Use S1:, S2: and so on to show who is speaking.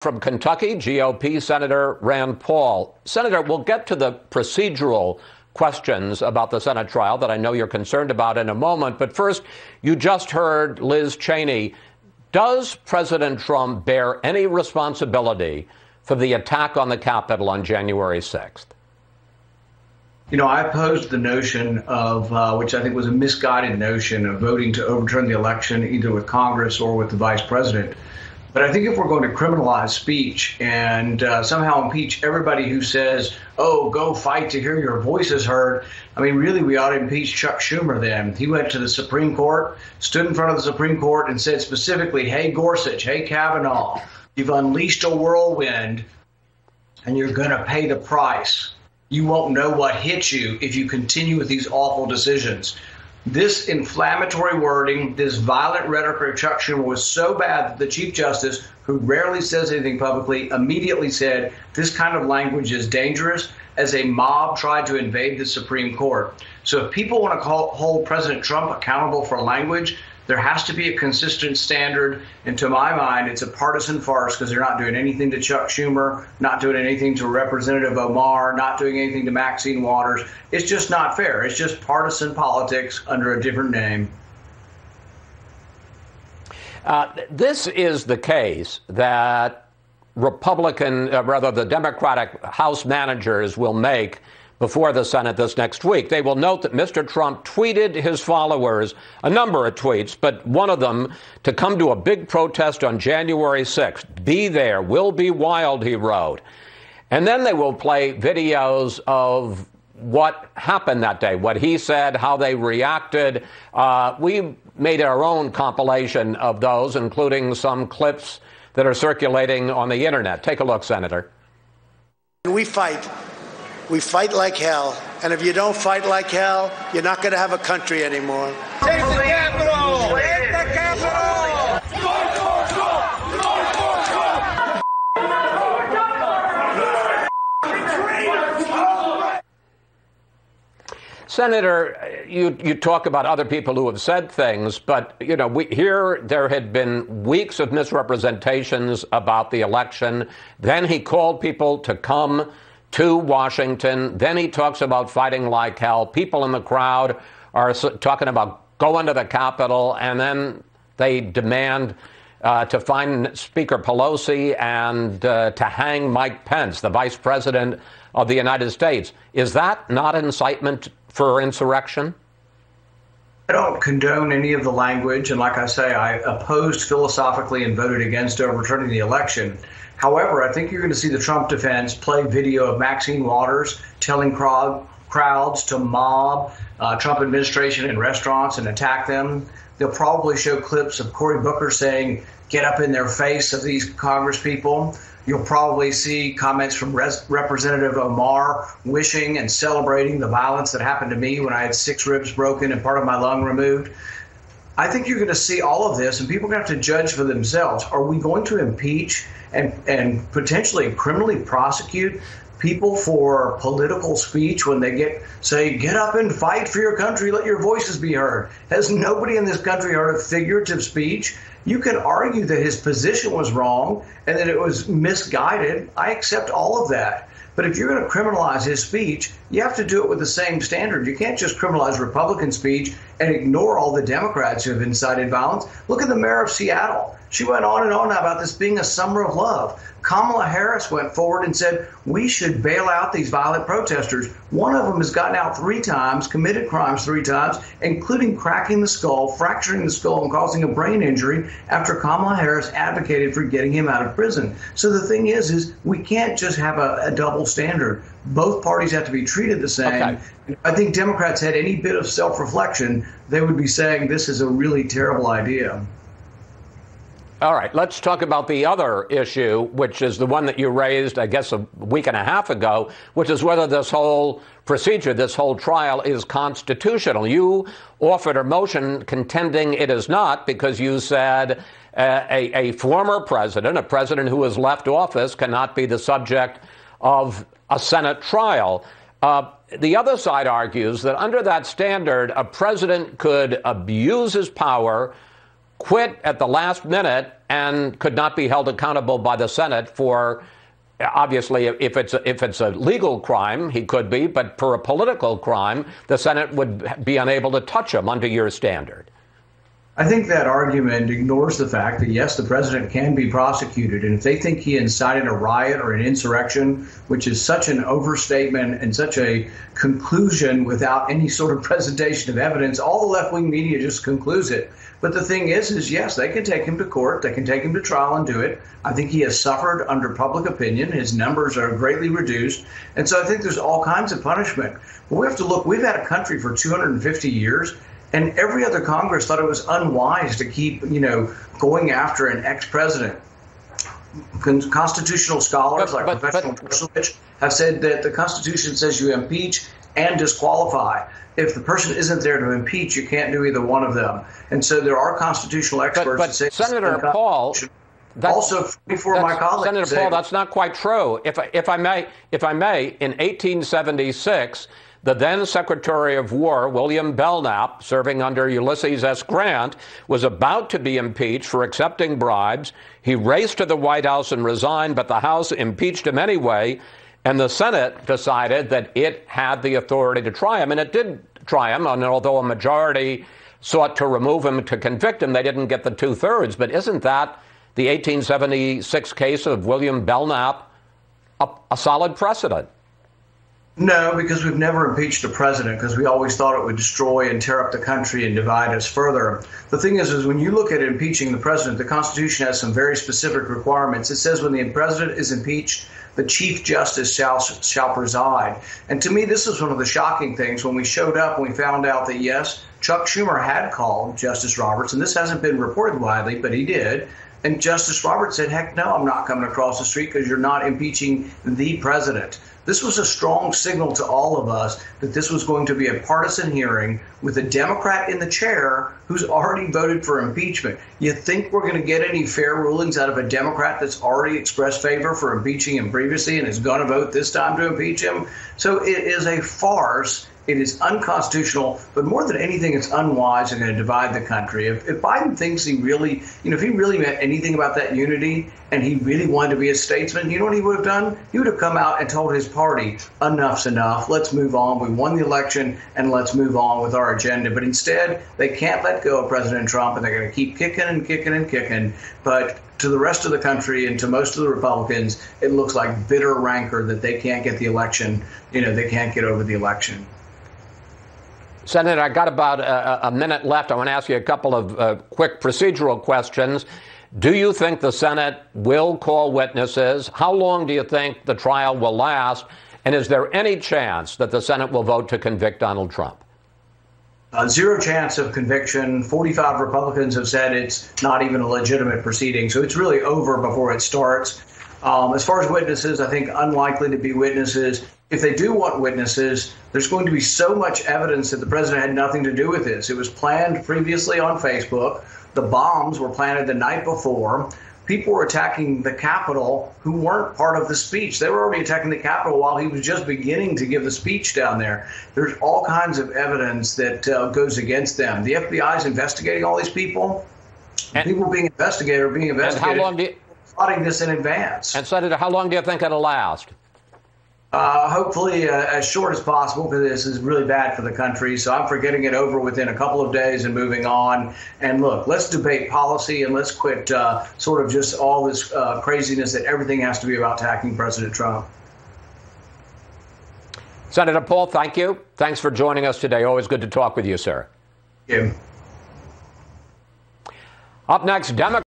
S1: From Kentucky, GOP Senator Rand Paul. Senator, we'll get to the procedural questions about the Senate trial that I know you're concerned about in a moment. But first, you just heard Liz Cheney. Does President Trump bear any responsibility for the attack on the Capitol on January 6th?
S2: You know, I opposed the notion of, which I think was a misguided notion, of voting to overturn the election either with Congress or with the vice president. But I think if we're going to criminalize speech and somehow impeach everybody who says, oh, go fight to hear your voices heard, I mean, really, we ought to impeach Chuck Schumer then. He went to the Supreme Court, stood in front of the Supreme Court and said specifically, hey, Gorsuch, hey, Kavanaugh, you've unleashed a whirlwind and you're going to pay the price. You won't know what hit you if you continue with these awful decisions. This inflammatory wording, this violent rhetoric of Chuck Schumer was so bad that the Chief Justice, who rarely says anything publicly, immediately said this kind of language is dangerous as a mob tried to invade the Supreme Court. So if people want to hold President Trump accountable for language, there has to be a consistent standard. And to my mind, it's a partisan farce because they're not doing anything to Chuck Schumer, not doing anything to Representative Omar, not doing anything to Maxine Waters. It's just not fair. It's just partisan politics under a different name.
S1: This is the case that the Democratic House managers will make before the Senate this next week. They will note that Mr. Trump tweeted his followers a number of tweets, but one of them to come to a big protest on January 6th. Be there, will be wild, he wrote. And then they will play videos of what happened that day, what he said, how they reacted. We made our own compilation of those, including some clips that are circulating on the internet. Take a look, Senator.
S3: We fight. We fight like hell. And if you don't fight like hell, you're not going to have a country anymore.
S4: Take the Capitol! Take the Capitol!
S1: Senator, you talk about other people who have said things, but, you know, there had been weeks of misrepresentations about the election. Then he called people to come to Washington. Then he talks about fighting like hell. People in the crowd are talking about going to the Capitol, and then they demand to find Speaker Pelosi and to hang Mike Pence, the Vice President of the United States. Is that not incitement for insurrection?
S2: I don't condone any of the language, and like I say, I opposed philosophically and voted against overturning the election. However, I think you're going to see the Trump defense play video of Maxine Waters telling crowds to mob Trump administration in restaurants and attack them. They'll probably show clips of Cory Booker saying, get up in their face of these Congress people. You'll probably see comments from Representative Omar wishing and celebrating the violence that happened to me when I had 6 ribs broken and part of my lung removed. I think you're going to see all of this, and people are going to have to judge for themselves. Are we going to impeach and potentially criminally prosecute people for political speech when they say, get up and fight for your country, let your voices be heard? Has nobody in this country heard of figurative speech? You can argue that his position was wrong and that it was misguided. I accept all of that. But if you're going to criminalize his speech, you have to do it with the same standard. You can't just criminalize Republican speech and ignore all the Democrats who have incited violence. Look at the mayor of Seattle. She went on and on about this being a summer of love. Kamala Harris went forward and said, we should bail out these violent protesters. One of them has gotten out 3 times, committed crimes 3 times, including cracking the skull, fracturing the skull, and causing a brain injury after Kamala Harris advocated for getting him out of prison. So the thing is we can't just have a double standard. Both parties have to be treated the same. Okay. I think Democrats had any bit of self-reflection, they would be saying this is a really terrible idea.
S1: All right, let's talk about the other issue, which is the one that you raised, I guess, a week and a half ago, which is whether this whole procedure, this whole trial is constitutional. You offered a motion contending it is not because you said a former president, a president who has left office, cannot be the subject of a Senate trial. The other side argues that under that standard, a president could abuse his power, quit at the last minute, and could not be held accountable by the Senate for, obviously, if it's a legal crime, he could be, but for a political crime, the Senate would be unable to touch him under your standard.
S2: I think that argument ignores the fact that, yes, the president can be prosecuted. And if they think he incited a riot or an insurrection, which is such an overstatement and such a conclusion without any sort of presentation of evidence, all the left-wing media just concludes it. But the thing is yes, they can take him to court. They can take him to trial and do it. I think he has suffered under public opinion. His numbers are greatly reduced. And so I think there's all kinds of punishment. But we have to look, we've had a country for 250 years. And every other Congress thought it was unwise to keep, going after an ex-president. Constitutional scholars like Professor Gersowitz have said that the Constitution says you impeach and disqualify. If the person isn't there to impeach, you can't do either one of them. And so there are constitutional experts that say
S1: Senator Paul,
S2: also before my colleagues.
S1: Senator Paul, that's not quite true. If I may, in 1876. The then Secretary of War, William Belknap, serving under Ulysses S. Grant, was about to be impeached for accepting bribes. He raced to the White House and resigned, but the House impeached him anyway, and the Senate decided that it had the authority to try him, and it did try him, and although a majority sought to remove him to convict him, they didn't get the 2/3. But isn't that the 1876 case of William Belknap a solid precedent?
S2: No, because we've never impeached a president because we always thought it would destroy and tear up the country and divide us further. The thing is when you look at impeaching the president, the Constitution has some very specific requirements. It says when the president is impeached, the Chief Justice shall preside. And to me, this is one of the shocking things when we showed up and we found out that, yes, Chuck Schumer had called Justice Roberts, and this hasn't been reported widely, but he did. And Justice Roberts said, heck no, I'm not coming across the street because you're not impeaching the president. This was a strong signal to all of us that this was going to be a partisan hearing with a Democrat in the chair who's already voted for impeachment. You think we're going to get any fair rulings out of a Democrat that's already expressed favor for impeaching him previously and is going to vote this time to impeach him? So it is a farce. It is unconstitutional, but more than anything, it's unwise and going to divide the country. If Biden thinks he really, if he really meant anything about that unity and he really wanted to be a statesman, you know what he would have done? He would have come out and told his party, enough's enough. Let's move on. We won the election and let's move on with our agenda. But instead, they can't let go of President Trump and they're going to keep kicking and kicking and kicking. But to the rest of the country and to most of the Republicans, it looks like bitter rancor that they can't get the election. They can't get over the election.
S1: Senator, I got about a minute left. I want to ask you a couple of quick procedural questions. Do you think the Senate will call witnesses? How long do you think the trial will last? And is there any chance that the Senate will vote to convict Donald Trump?
S2: Zero chance of conviction. 45 Republicans have said it's not even a legitimate proceeding. So it's really over before it starts. As far as witnesses, I think unlikely to be witnesses. If they do want witnesses, there's going to be so much evidence that the president had nothing to do with this. It was planned previously on Facebook. The bombs were planted the night before. People were attacking the Capitol who weren't part of the speech. They were already attacking the Capitol while he was just beginning to give the speech down there. There's all kinds of evidence that goes against them. The FBI is investigating all these people. People being investigated are being investigated.
S1: And how long do you,
S2: plotting this in advance.
S1: And Senator, how long do you think it'll last?
S2: Hopefully as short as possible, because this is really bad for the country. So I'm for getting it over within a couple of days and moving on. And look, let's debate policy and let's quit sort of just all this craziness that everything has to be about attacking President Trump.
S1: Senator Paul, thank you. Thanks for joining us today. Always good to talk with you, sir.
S2: Thank you.
S1: Up next, Democrats.